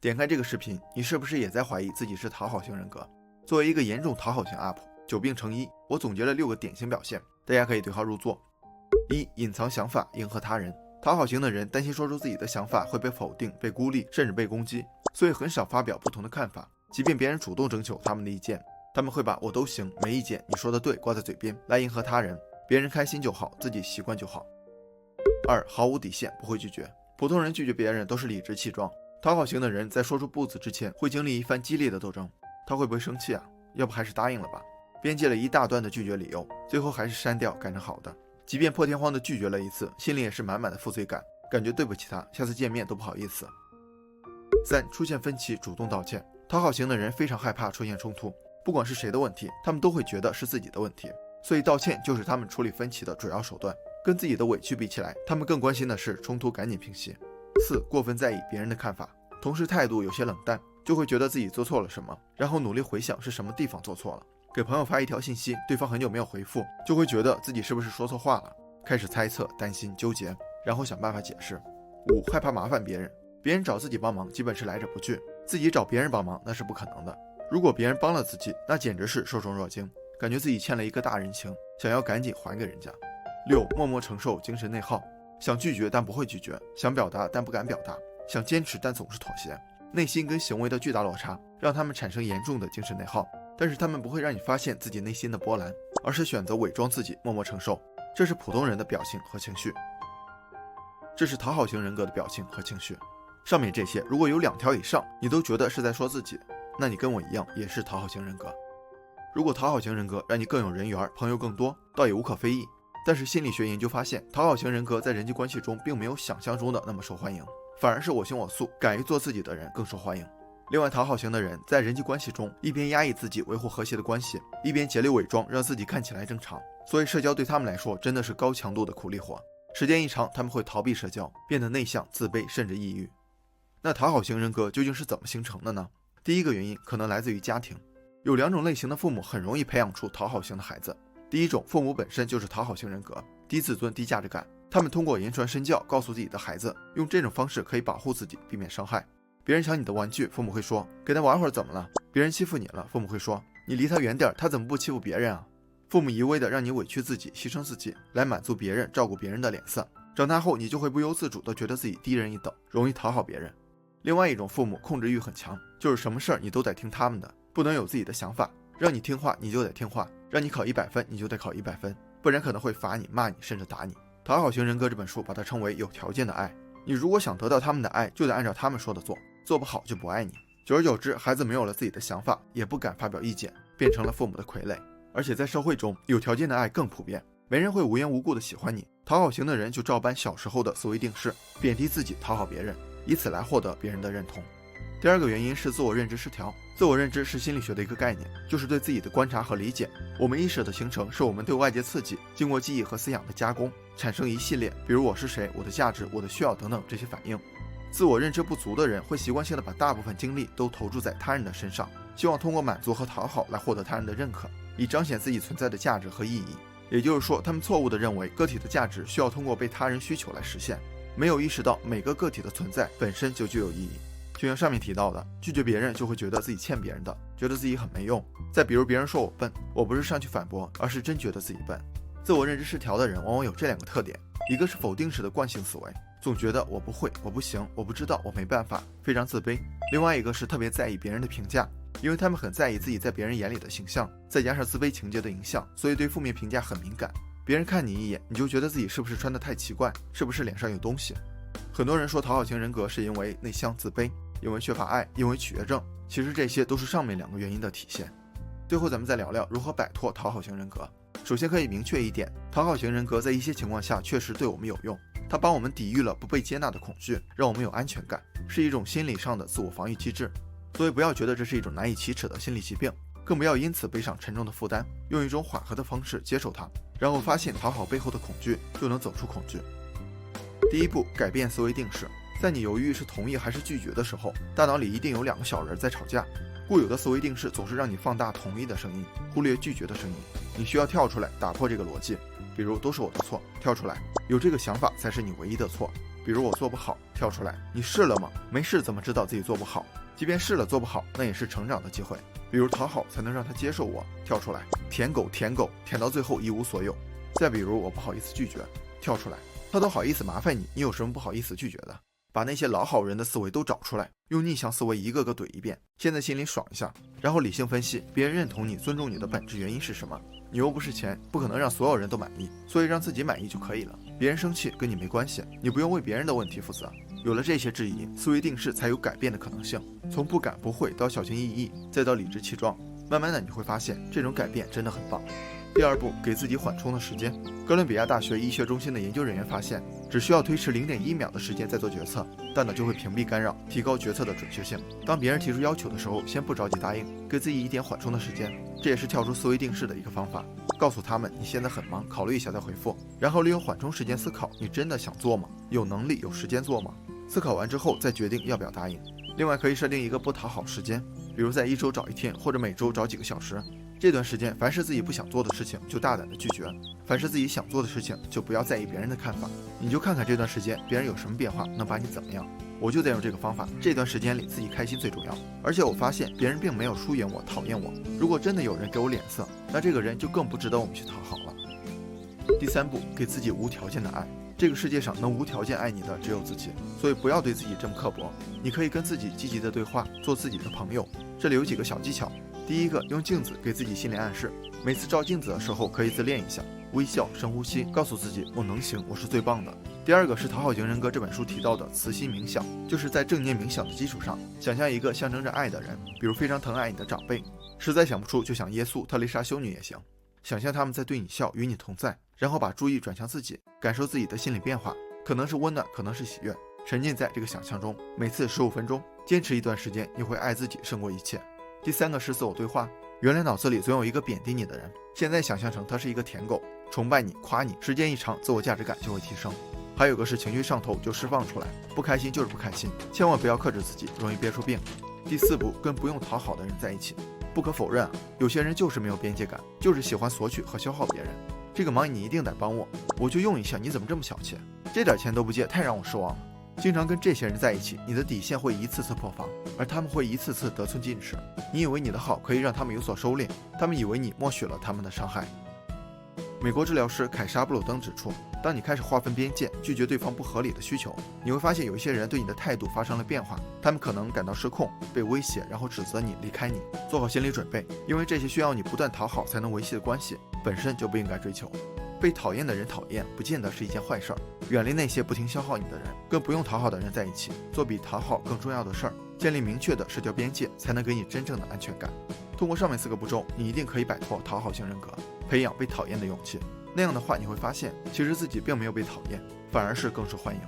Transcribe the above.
点开这个视频，你是不是也在怀疑自己是讨好型人格？作为一个严重讨好型 UP， 久病成医，我总结了6个典型表现，大家可以对号入座。1. 隐藏想法，迎合他人。讨好型的人担心说出自己的想法会被否定、被孤立，甚至被攻击，所以很少发表不同的看法。即便别人主动征求他们的意见，他们会把我都行，没意见，你说的对挂在嘴边，来迎合他人。别人开心就好，自己习惯就好。2. 毫无底线，不会拒绝。普通人拒绝别人都是理直气壮，讨好型的人在说出不字之前会经历一番激烈的斗争。他会不会生气啊？要不还是答应了吧。编辑了一大段的拒绝理由，最后还是删掉，改成好的。即便破天荒的拒绝了一次，心里也是满满的负罪感，感觉对不起他，下次见面都不好意思。3. 出现分歧，主动道歉。讨好型的人非常害怕出现冲突，不管是谁的问题，他们都会觉得是自己的问题，所以道歉就是他们处理分歧的主要手段。跟自己的委屈比起来，他们更关心的是冲突赶紧平息。4. 过分在意别人的看法。同事态度有些冷淡，就会觉得自己做错了什么，然后努力回想是什么地方做错了。给朋友发一条信息，对方很久没有回复，就会觉得自己是不是说错话了，开始猜测、担心、纠结，然后想办法解释。5. 害怕麻烦别人。别人找自己帮忙基本是来者不拒，自己找别人帮忙那是不可能的。如果别人帮了自己，那简直是受宠若惊，感觉自己欠了一个大人情，想要赶紧还给人家。6. 默默承受，精神内耗。想拒绝但不会拒绝，想表达但不敢表达，想坚持但总是妥协，内心跟行为的巨大落差让他们产生严重的精神内耗。但是他们不会让你发现自己内心的波澜，而是选择伪装自己，默默承受。这是普通人的表情和情绪，这是讨好型人格的表情和情绪。上面这些如果有2条以上你都觉得是在说自己，那你跟我一样也是讨好型人格。如果讨好型人格让你更有人缘，朋友更多，倒也无可非议。但是心理学研究发现，讨好型人格在人际关系中并没有想象中的那么受欢迎，反而是我行我素、敢于做自己的人更受欢迎。另外，讨好型的人在人际关系中一边压抑自己维护和谐的关系，一边竭力伪装让自己看起来正常，所以社交对他们来说真的是高强度的苦力活。时间一长，他们会逃避社交，变得内向、自卑，甚至抑郁。那讨好型人格究竟是怎么形成的呢？第一个原因可能来自于家庭，有2种类型的父母很容易培养出讨好型的孩子。第一种，父母本身就是讨好型人格，低自尊、低价值感，他们通过言传身教告诉自己的孩子，用这种方式可以保护自己，避免伤害。别人抢你的玩具，父母会说给他玩会儿怎么了？别人欺负你了，父母会说你离他远点，他怎么不欺负别人啊？父母一味的让你委屈自己，牺牲自己，来满足别人，照顾别人的脸色。长大后你就会不由自主的觉得自己低人一等，容易讨好别人。另外一种父母控制欲很强，就是什么事儿你都得听他们的，不能有自己的想法，让你听话你就得听话，让你考100分你就得考100分，不然可能会罚你、骂你，甚至打你。讨好型人格这本书把它称为有条件的爱，你如果想得到他们的爱，就得按照他们说的做，做不好就不爱你。久而久之，孩子没有了自己的想法，也不敢发表意见，变成了父母的傀儡。而且在社会中，有条件的爱更普遍，没人会无缘无故的喜欢你。讨好型的人就照搬小时候的思维定式，贬低自己，讨好别人，以此来获得别人的认同。第二个原因是自我认知失调。自我认知是心理学的一个概念，就是对自己的观察和理解。我们意识的形成是我们对外界刺激经过记忆和思想的加工，产生一系列比如我是谁、我的价值、我的需要等等这些反应。自我认知不足的人会习惯性的把大部分精力都投注在他人的身上，希望通过满足和讨好来获得他人的认可，以彰显自己存在的价值和意义。也就是说，他们错误地认为个体的价值需要通过被他人需求来实现，没有意识到每个个体的存在本身就具有意义。就像上面提到的，拒绝别人就会觉得自己欠别人的，觉得自己很没用。再比如别人说我笨，我不是上去反驳，而是真觉得自己笨。自我认知失调的人往往有这2个特点，一个是否定式的惯性思维，总觉得我不会、我不行、我不知道、我没办法，非常自卑。另外一个是特别在意别人的评价，因为他们很在意自己在别人眼里的形象，再加上自卑情节的影响，所以对负面评价很敏感。别人看你一眼，你就觉得自己是不是穿得太奇怪，是不是脸上有东西。很多人说讨好型人格是因为内向、自卑，因为缺乏爱，因为取悦症，其实这些都是上面2个原因的体现。最后咱们再聊聊如何摆脱讨好型人格。首先可以明确一点，讨好型人格在一些情况下确实对我们有用，它帮我们抵御了不被接纳的恐惧，让我们有安全感，是一种心理上的自我防御机制。所以不要觉得这是一种难以启齿的心理疾病，更不要因此背上沉重的负担，用一种缓和的方式接受它，然后发现讨好背后的恐惧，就能走出恐惧。第一步，改变思维定式。在你犹豫是同意还是拒绝的时候，大脑里一定有2个小人在吵架。固有的思维定式总是让你放大同意的声音，忽略拒绝的声音。你需要跳出来打破这个逻辑，比如都是我的错，跳出来，有这个想法才是你唯一的错。比如我做不好，跳出来，你试了吗？没试怎么知道自己做不好？即便试了做不好，那也是成长的机会。比如讨好才能让他接受我，跳出来，舔狗舔狗，舔到最后一无所有。再比如我不好意思拒绝，跳出来，他都好意思麻烦你，你有什么不好意思拒绝的？把那些老好人的思维都找出来，用逆向思维一个个怼一遍，现在心里爽一下，然后理性分析别人认同你、尊重你的本质原因是什么。你又不是钱，不可能让所有人都满意，所以让自己满意就可以了。别人生气跟你没关系，你不用为别人的问题负责。有了这些质疑，思维定势才有改变的可能性。从不敢不会到小心翼翼，再到理直气壮，慢慢的你会发现这种改变真的很棒。第二步，给自己缓冲的时间。哥伦比亚大学医学中心的研究人员发现，只需要推迟 0.1 秒的时间再做决策，大脑就会屏蔽干扰，提高决策的准确性。当别人提出要求的时候，先不着急答应，给自己一点缓冲的时间，这也是跳出思维定势的一个方法。告诉他们你现在很忙，考虑一下再回复，然后利用缓冲时间思考，你真的想做吗？有能力有时间做吗？思考完之后再决定要不要答应。另外可以设定一个不讨好时间，比如在1周找1天，或者每周找几个小时。这段时间，凡是自己不想做的事情就大胆的拒绝，凡是自己想做的事情就不要在意别人的看法。你就看看这段时间别人有什么变化，能把你怎么样。我就在用这个方法，这段时间里自己开心最重要。而且我发现别人并没有疏远我、讨厌我。如果真的有人给我脸色，那这个人就更不值得我们去讨好了。第三步，给自己无条件的爱。这个世界上能无条件爱你的只有自己，所以不要对自己这么刻薄。你可以跟自己积极的对话，做自己的朋友。这里有几个小技巧。第一个，用镜子给自己心理暗示，每次照镜子的时候可以自恋一下，微笑，深呼吸，告诉自己我能行，我是最棒的。第二个是《讨好型人格》这本书提到的慈心冥想，就是在正念冥想的基础上，想象一个象征着爱的人，比如非常疼爱你的长辈，实在想不出就想耶稣、特蕾莎修女也行。想象他们在对你笑，与你同在，然后把注意转向自己，感受自己的心理变化，可能是温暖，可能是喜悦，沉浸在这个想象中。每次15分钟，坚持一段时间，你会爱自己胜过一切。第三个是自我对话，原来脑子里总有一个贬低你的人，现在想象成他是一个舔狗，崇拜你，夸你，时间一长，自我价值感就会提升。还有个是情绪上头就释放出来，不开心就是不开心，千万不要克制自己，容易憋出病。第四步，跟不用讨好的人在一起。不可否认啊，有些人就是没有边界感，就是喜欢索取和消耗别人。这个忙你一定得帮我就用一下，你怎么这么小气？这点钱都不借，太让我失望了。经常跟这些人在一起，你的底线会一次次破防，而他们会一次次得寸进尺。你以为你的好可以让他们有所收敛，他们以为你默许了他们的伤害。美国治疗师凯莎·布鲁登指出，当你开始划分边界，拒绝对方不合理的需求，你会发现有一些人对你的态度发生了变化，他们可能感到失控，被威胁，然后指责你，离开你。做好心理准备，因为这些需要你不断讨好才能维系的关系，本身就不应该追求。被讨厌的人讨厌，不见得是一件坏事儿。远离那些不停消耗你的人，跟不用讨好的人在一起，做比讨好更重要的事儿。建立明确的社交边界，才能给你真正的安全感。通过上面4个步骤，你一定可以摆脱讨好型人格，培养被讨厌的勇气。那样的话，你会发现，其实自己并没有被讨厌，反而是更受欢迎。